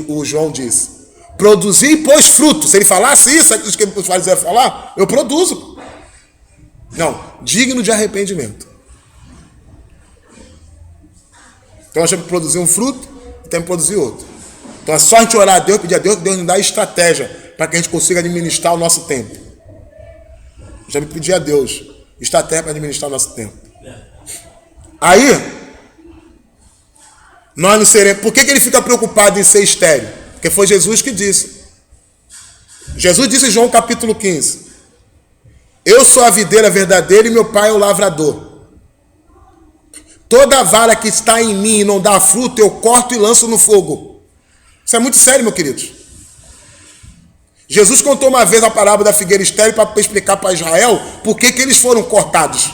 o João diz: produzir, pois, fruto. Se ele falasse isso, o que os fariseus iam falar? Eu produzo. Não, digno de arrependimento. Então nós temos que produzir um fruto e temos que produzir outro. Então é só a gente orar a Deus, pedir a Deus, que Deus nos dá estratégia para que a gente consiga administrar o nosso tempo. Nós temos que pedir a Deus estratégia para administrar o nosso tempo. Aí, Nós não seremos. Por que ele fica preocupado em ser estéril? Porque foi Jesus que disse. Jesus disse em João capítulo 15: eu sou a videira verdadeira e meu pai é o lavrador. Toda vara que está em mim e não dá fruto, eu corto e lanço no fogo. Isso é muito sério, meu querido. Jesus contou uma vez a parábola da figueira estéril para explicar para Israel por que eles foram cortados.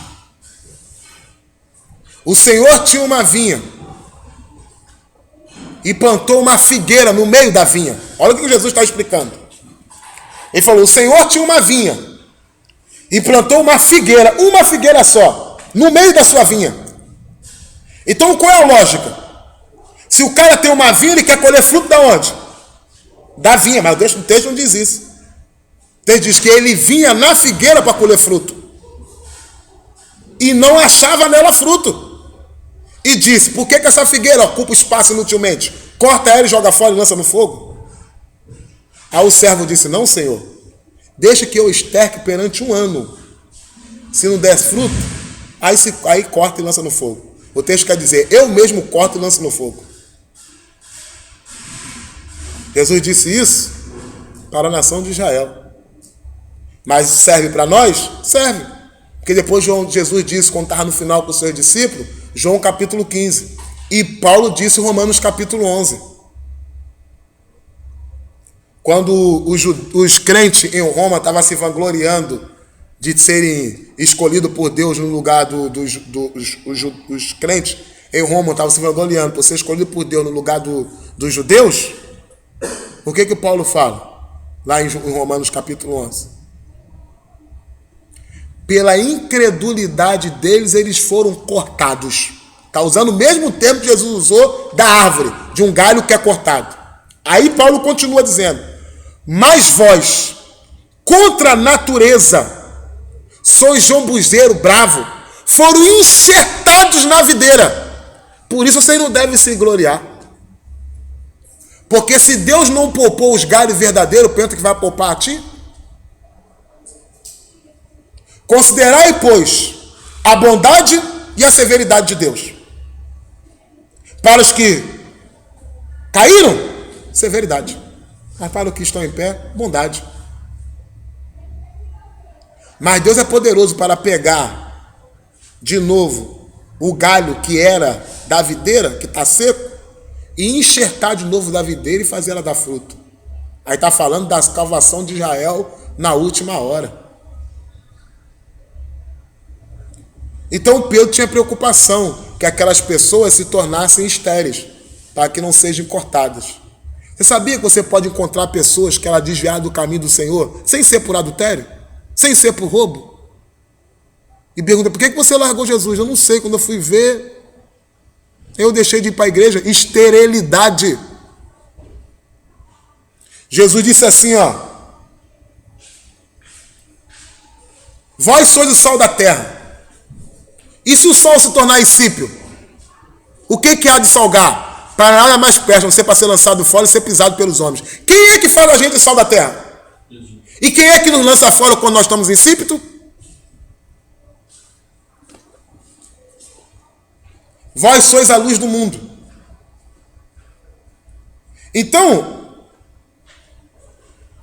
O Senhor tinha uma vinha e plantou uma figueira no meio da vinha. Olha o que Jesus está explicando. Ele falou: o Senhor tinha uma vinha e plantou uma figueira só, no meio da sua vinha. Então qual é a lógica? Se o cara tem uma vinha, ele quer colher fruto da onde? Da vinha, mas o texto não diz isso. O texto diz que ele vinha na figueira para colher fruto e não achava nela fruto. E disse: por que essa figueira ocupa espaço inutilmente? Corta ela e joga fora e lança no fogo. Aí o servo disse: não, Senhor, deixa que eu esterque perante 1 ano. Se não der fruto, aí corta e lança no fogo. O texto quer dizer: eu mesmo corto e lanço no fogo. Jesus disse isso para a nação de Israel. Mas serve para nós? Serve. Porque depois Jesus disse, quando estava no final com os seus discípulos, João capítulo 15. E Paulo disse em Romanos capítulo 11. Quando os crentes em Roma estavam se vangloriando de serem escolhidos por Deus no lugar dos crentes em Roma estavam se vangloriando por ser escolhidos por Deus no lugar dos judeus, o que Paulo fala? Lá em Romanos capítulo 11. Pela incredulidade deles, eles foram cortados. Está usando o mesmo termo que Jesus usou da árvore, de um galho que é cortado. Aí Paulo continua dizendo: mas vós, contra a natureza, sois jombuzeiro bravo, foram enxertados na videira. Por isso vocês não devem se gloriar. Porque se Deus não poupou os galhos verdadeiros, pensa que vai poupar a ti? Considerai, pois, a bondade e a severidade de Deus. Para os que caíram, severidade. Mas para os que estão em pé, bondade. Mas Deus é poderoso para pegar de novo o galho que era da videira, que está seco, e enxertar de novo da videira e fazer ela dar fruto. Aí está falando da salvação de Israel na última hora. Então Pedro tinha preocupação que aquelas pessoas se tornassem estéreis, para que não sejam cortadas. Você sabia que você pode encontrar pessoas que ela desviaram do caminho do Senhor sem ser por adultério? Sem ser por roubo? E pergunta: por que você largou Jesus? Eu não sei, quando eu fui ver, eu deixei de ir para a igreja. Esterilidade. Jesus disse assim, vós sois o sal da terra. E se o sol se tornar insípio, o que há de salgar? Para nada mais perto, não ser para ser lançado fora e ser pisado pelos homens. Quem é que faz a gente sal da terra? Jesus. E quem é que nos lança fora quando nós estamos insípidos? Vós sois a luz do mundo. Então,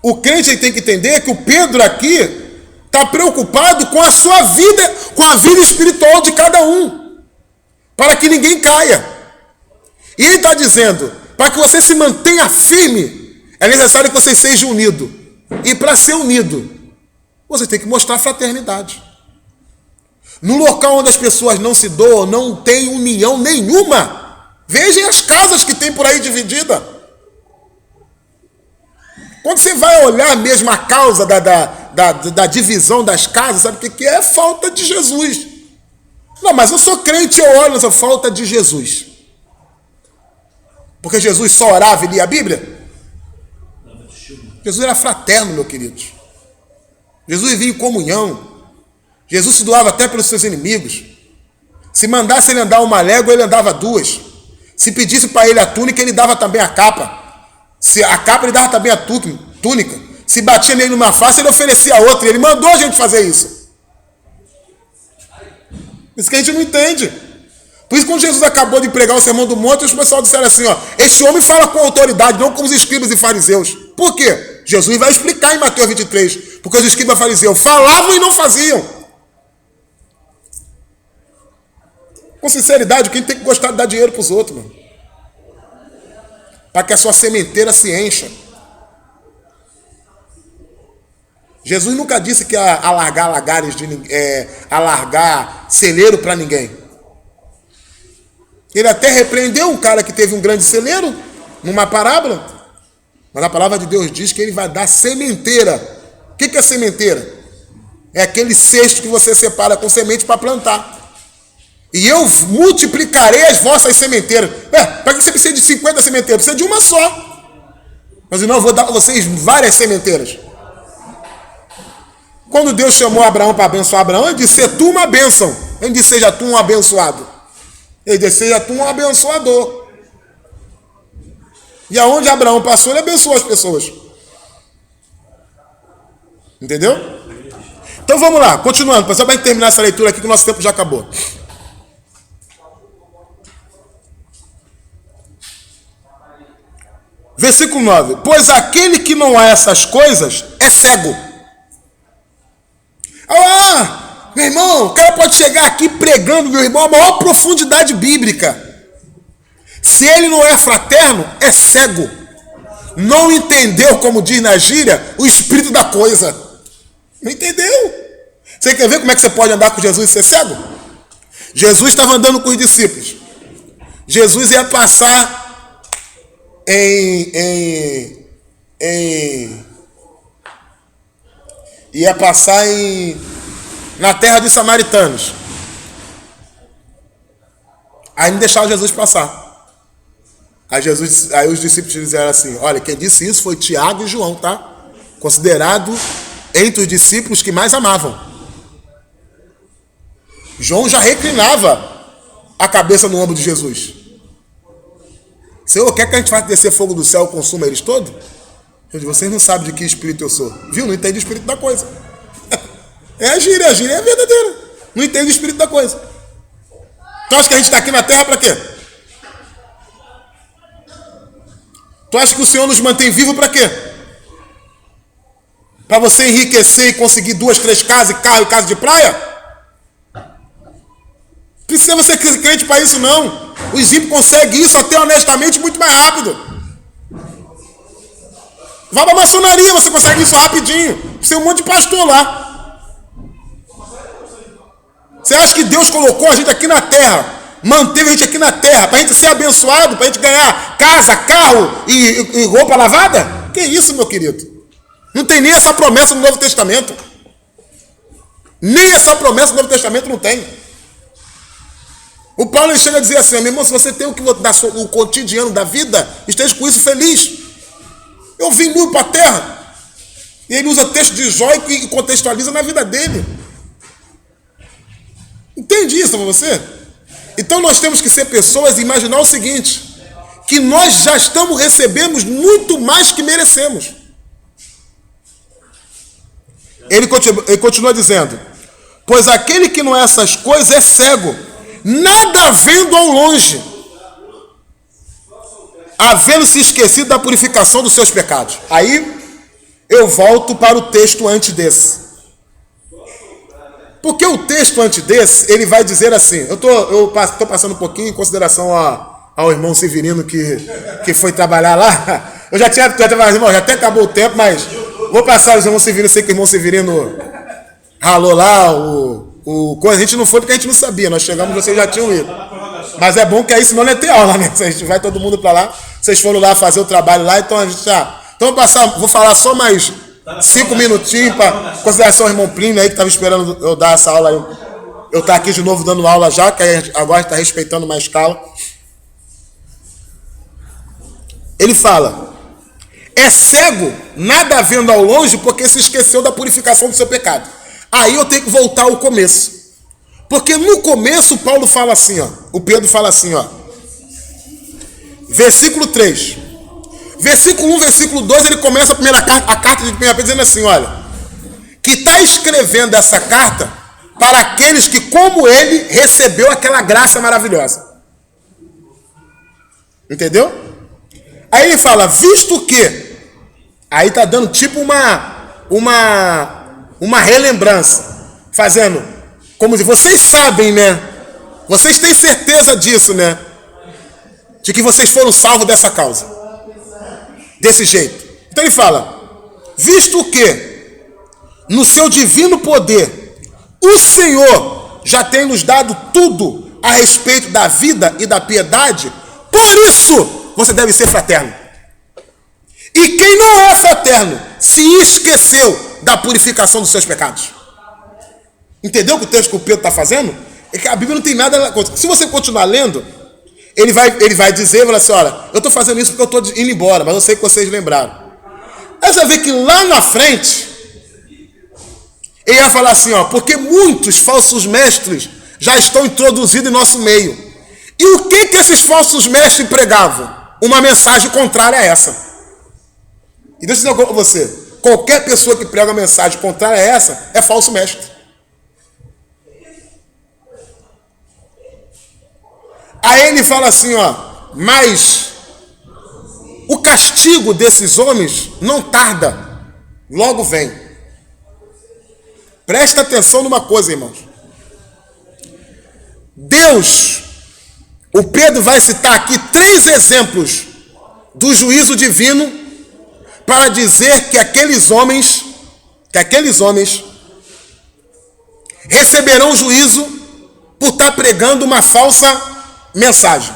o crente tem que entender que o Pedro aqui está preocupado com a sua vida, com a vida espiritual de cada um, para que ninguém caia. E ele está dizendo: para que você se mantenha firme, é necessário que você seja unido. E para ser unido, você tem que mostrar fraternidade. No local onde as pessoas não se doam, não tem união nenhuma. Vejam as casas que tem por aí dividida. Quando você vai olhar mesmo a causa da divisão das casas, sabe o que é? Falta de Jesus. Não, mas eu sou crente, eu olho essa falta de Jesus. Porque Jesus só orava e lia a Bíblia? Jesus era fraterno, meu querido. Jesus vivia em comunhão. Jesus se doava até pelos seus inimigos. Se mandasse ele andar uma légua, ele andava 2. Se pedisse para ele a túnica, ele dava também a capa. Se a capa, ele dava também a túnica. Se batia nele numa face, ele oferecia a outra. Ele mandou a gente fazer isso. Isso que a gente não entende. Por isso, quando Jesus acabou de pregar o Sermão do Monte, os pessoal disseram assim, ó, esse homem fala com autoridade, não como os escribas e fariseus. Por quê? Jesus vai explicar em Mateus 23. Porque os escribas e fariseus falavam e não faziam. Com sinceridade, quem tem que gostar de dar dinheiro para os outros, mano? Para que a sua sementeira se encha. Jesus nunca disse que ia alargar celeiro para ninguém. Ele até repreendeu um cara que teve um grande celeiro numa parábola. Mas a palavra de Deus diz que ele vai dar sementeira. O que é sementeira? É aquele cesto que você separa com semente para plantar. E eu multiplicarei as vossas sementeiras. Para que você precisa de 50 sementeiras? Precisa de uma só. Mas não, eu vou dar para vocês várias sementeiras. Quando Deus chamou Abraão para abençoar Abraão, ele disse, seja tu uma bênção. Ele disse, seja tu um abençoado. Ele disse, seja tu um abençoador. E aonde Abraão passou, ele abençoou as pessoas. Entendeu? Então vamos lá, continuando. Só para terminar essa leitura aqui, que o nosso tempo já acabou. Versículo 9. Pois aquele que não há essas coisas é cego. Meu irmão, o cara pode chegar aqui pregando, meu irmão, a maior profundidade bíblica. Se ele não é fraterno, é cego. Não entendeu, como diz na gíria, o espírito da coisa. Não entendeu. Você quer ver como é que você pode andar com Jesus e ser cego? Jesus estava andando com os discípulos. Jesus ia passar na terra dos samaritanos. Aí não deixaram Jesus passar. Aí os discípulos disseram assim, olha, quem disse isso foi Tiago e João, tá? Considerado entre os discípulos que mais amavam. João já reclinava a cabeça no ombro de Jesus. Senhor, quer que a gente faça descer fogo do céu e consuma eles todos? Eu digo, vocês não sabem de que espírito eu sou. Viu? Não entende o espírito da coisa. É a gíria é verdadeira. Não entende o espírito da coisa. Tu acha que a gente está aqui na terra para quê? Tu acha que o Senhor nos mantém vivo para quê? Para você enriquecer e conseguir 2, 3 casas, carro e casa de praia? Precisa você ser crente para isso, não. Os ímpios conseguem isso até honestamente muito mais rápido. Vá para a maçonaria, você consegue isso rapidinho. Precisa um monte de pastor lá. Você acha que Deus colocou a gente aqui na terra, manteve a gente aqui na terra, para a gente ser abençoado, para a gente ganhar casa, carro e roupa lavada? Que isso, meu querido? Não tem nem essa promessa no Novo Testamento. Nem essa promessa no Novo Testamento não tem. O Paulo chega a dizer assim, meu irmão, se você tem o que dar o cotidiano da vida, esteja com isso feliz. Eu vim nu para a terra. E ele usa texto de Jó e contextualiza na vida dele. Entende isso para você? Então nós temos que ser pessoas e imaginar o seguinte, que nós já recebemos muito mais que merecemos. Ele continua dizendo, pois aquele que não é essas coisas é cego, nada vendo ao longe, havendo se esquecido da purificação dos seus pecados. Aí eu volto para o texto antes desse. Porque o texto antes desse, ele vai dizer assim, eu estou passando um pouquinho em consideração ao irmão Severino que foi trabalhar lá. Eu já tinha trabalhado, irmão, já até acabou o tempo, mas vou passar o irmão Severino, sei que o irmão Severino ralou lá, a gente não foi porque a gente não sabia, nós chegamos, vocês já tinham ido. Mas é bom que aí senão não é ter aula, né? A gente vai todo mundo para lá, vocês foram lá fazer o trabalho lá, então a gente já... Então vou falar só mais 5 minutinhos para consideração ao irmão Plínio aí, que estava esperando eu dar essa aula aí. Eu estou aqui de novo dando aula já, que agora está respeitando uma escala. Ele fala, é cego, nada vendo ao longe, porque se esqueceu da purificação do seu pecado. Aí eu tenho que voltar ao começo. Porque no começo Paulo fala assim, ó. O Pedro fala assim, ó. Versículo 3. Versículo 1, versículo 2, ele começa a carta de 1 Pedro dizendo assim, olha. Que está escrevendo essa carta para aqueles que, como ele, recebeu aquela graça maravilhosa. Entendeu? Aí ele fala, visto que, aí tá dando tipo uma relembrança, fazendo, como se vocês sabem, né? Vocês têm certeza disso, né? De que vocês foram salvos dessa causa, desse jeito. Então ele fala, visto que, no seu divino poder, o Senhor já tem nos dado tudo a respeito da vida e da piedade, por isso você deve ser fraterno. E quem não é fraterno se esqueceu da purificação dos seus pecados. Entendeu o que o texto que o Pedro está fazendo? É que a Bíblia não tem nada. Se você continuar lendo, ele vai dizer, vai assim, olha, eu estou fazendo isso porque eu estou indo embora, mas eu sei que vocês lembraram. Aí você vai ver que lá na frente, ele vai falar assim, ó, porque muitos falsos mestres já estão introduzidos em nosso meio. E o que esses falsos mestres pregavam? Uma mensagem contrária a essa. E deixa eu dizer uma coisa para você. Qualquer pessoa que prega uma mensagem contrária a essa é falso mestre. Aí ele fala assim, ó, mas o castigo desses homens não tarda, logo vem. Presta atenção numa coisa, irmãos. Deus, o Pedro vai citar aqui 3 exemplos do juízo divino para dizer que aqueles homens receberão juízo por estar pregando uma falsa mensagem.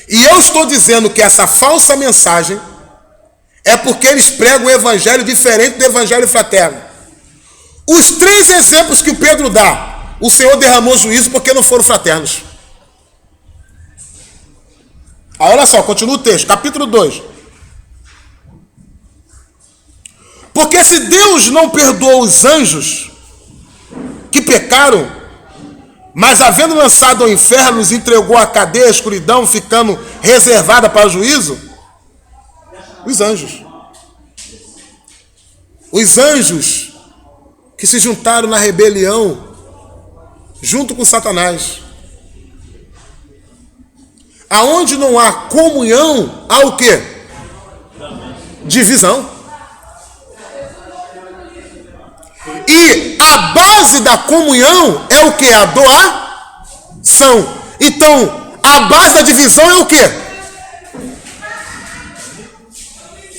E eu estou dizendo que essa falsa mensagem é porque eles pregam um evangelho diferente do evangelho fraterno. Os 3 exemplos que o Pedro dá, o Senhor derramou juízo porque não foram fraternos. Aí olha só, continua o texto, capítulo 2. Porque se Deus não perdoou os anjos que pecaram, mas havendo lançado ao inferno, os entregou à cadeia, à escuridão, ficando reservada para o juízo, os anjos que se juntaram na rebelião junto com Satanás. Aonde não há comunhão, há o quê? Divisão. E a base da comunhão é o quê? A doação. Então, a base da divisão é o quê?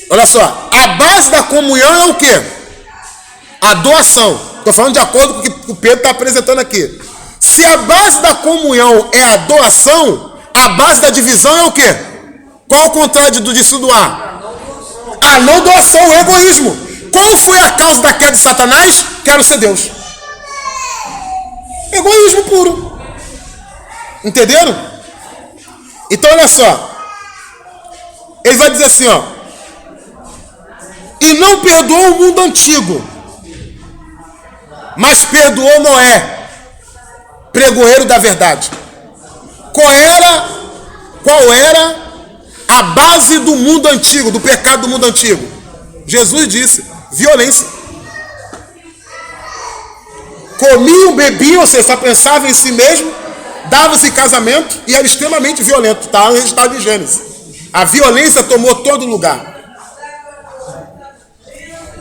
Olha só, a base da comunhão é o quê? A doação. Estou falando de acordo com o que o Pedro está apresentando aqui. Se a base da comunhão é a doação, a base da divisão é o quê? Qual o contrário de se doar? A não doação, o egoísmo. Qual foi a causa da queda de Satanás? Quero ser Deus. Egoísmo puro. Entenderam? Então olha só. Ele vai dizer assim, ó. E não perdoou o mundo antigo, mas perdoou Noé, pregoeiro da verdade. Qual era a base do mundo antigo, do pecado do mundo antigo? Jesus disse, violência. Comiam, bebiam, ou seja, só pensavam em si mesmo, davam-se casamento e era extremamente violento. Está registrado em Gênesis. A violência tomou todo lugar.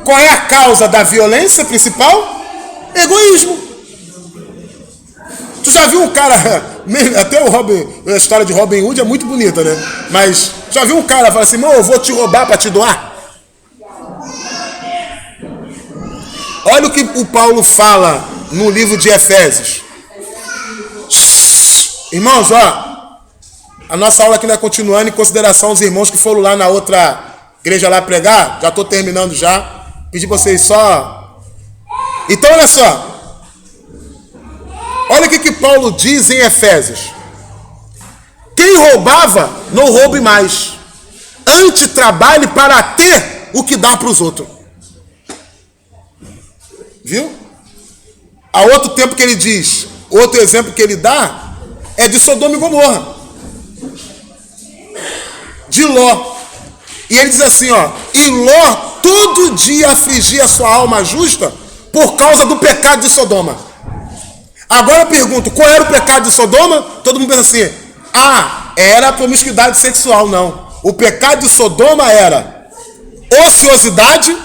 Qual é a causa da violência principal? Egoísmo. Tu já viu um cara, até a história de Robin Hood é muito bonita, né? Mas já viu um cara falar assim, irmão, eu vou te roubar para te doar? Olha o que o Paulo fala no livro de Efésios. Irmãos, ó, a nossa aula aqui vai continuando em consideração aos irmãos que foram lá na outra igreja lá pregar. Já estou terminando já. Pedi para vocês só. Então, olha só. Olha o que Paulo diz em Efésios. Quem roubava, não roube mais. Antes trabalhe para ter o que dá para os outros. Viu? Há outro tempo que ele diz, outro exemplo que ele dá, é de Sodoma e Gomorra. De Ló. E ele diz assim, ó, e Ló todo dia afligia a sua alma justa por causa do pecado de Sodoma. Agora eu pergunto, qual era o pecado de Sodoma? Todo mundo pensa assim, era a promiscuidade sexual. Não. O pecado de Sodoma era ociosidade,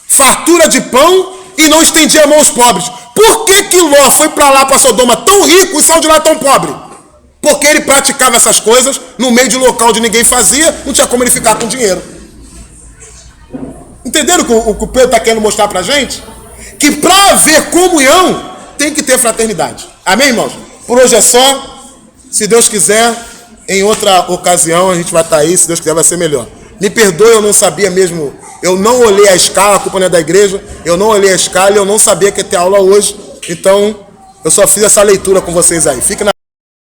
fartura de pão e não estendia a mão aos pobres. Por que Ló foi para lá, para Sodoma, tão rico e saiu de lá tão pobre? Porque ele praticava essas coisas no meio de local onde ninguém fazia, não tinha como ele ficar com dinheiro. Entenderam o que o Pedro está querendo mostrar para a gente? Que para haver comunhão, tem que ter fraternidade. Amém, irmãos? Por hoje é só. Se Deus quiser, em outra ocasião a gente vai estar aí. Se Deus quiser, vai ser melhor. Me perdoe, eu não sabia mesmo. Eu não olhei a escala, a culpa não é da igreja. Eu não olhei a escala e eu não sabia que ia ter aula hoje. Então, eu só fiz essa leitura com vocês aí. Fique na